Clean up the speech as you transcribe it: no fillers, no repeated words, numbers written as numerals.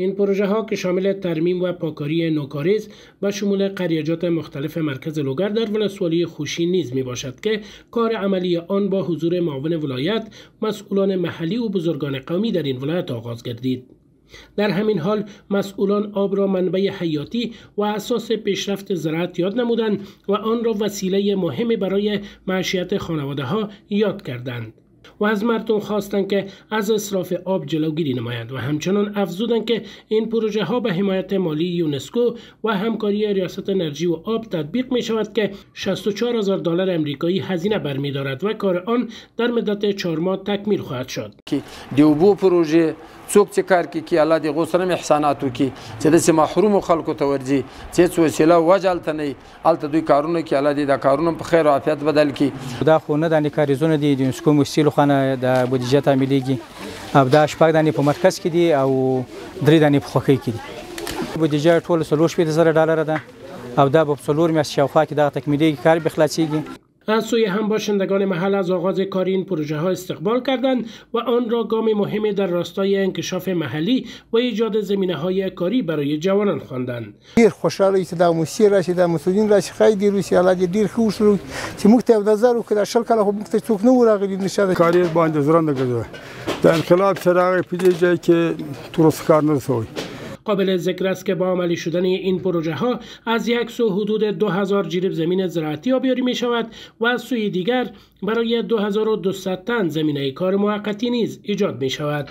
این پروژه ها که شامل ترمیم و پاکاری نوکاریز و شمول قریجات مختلف مرکز لوگر در ولسوالی خوشی نیز می باشد که کار عملی آن با حضور معاون ولایت، مسئولان محلی و بزرگان قومی در این ولایت آغاز گردید. در همین حال مسئولان آب را منبع حیاتی و اساس پیشرفت زراعت یاد نمودند و آن را وسیله مهمی برای معیشت خانواده ها یاد کردند و از مردم خواستند که از اسراف آب جلوگیری نمایند و همچنان افزودند که این پروژه ها به حمایت مالی یونسکو و همکاری ریاست انرژی و آب تطبیق می شود که $64,000 امریکایی هزینه برمی‌دارد و کار آن در مدت 4 ماه تکمیل خواهد شد. دیوبو پروژه څوک چې کار کوي الله دې غوسره احسانات وکړي چې د محروم خلکو ته ورځي چې څه وسیله وجالته نه الته دوی کارونه کوي الله دې دا کارونه په خیر او عافیت بدل کړي. دا خو نه د کاریزونه دي د یونسکو مسیلو خانه د بودیجه تامینېږي او دا شپږ دانې په مرکز کې دي او 3 دانې په خوښۍ کې دي. بودیجه ټول $40,000 ده او دا په 4 میاشتې شاوخوا کې دا تکمیلېږي کار به خلاصېږي. از سوی هم باشندگان محل از آغاز کار این پروژه ها استقبال کردند و آن را گام مهمی در راستای انکشاف محلی و ایجاد زمینه های کاری برای جوانان خواندند. ډیر خوشاله چې دا موسسې راشي د مسؤلین راشي خای دی روسي الله دې ډیر ښه وشرو چې موږ ته نظر وکړه شل کله خو موږ ته څوک نه وراغلي نشه کاری باندې زرنده کړو د انقلاب سره په دې ځای کې ترس کار نه شوی. قابل ذکر است که با عملی شدن این پروژه ها از یک سو حدود 2000 جریب زمین زراعتی آبیاری می شود و از سوی دیگر برای 2200 تن زمینه کار موقتی نیز ایجاد می شود.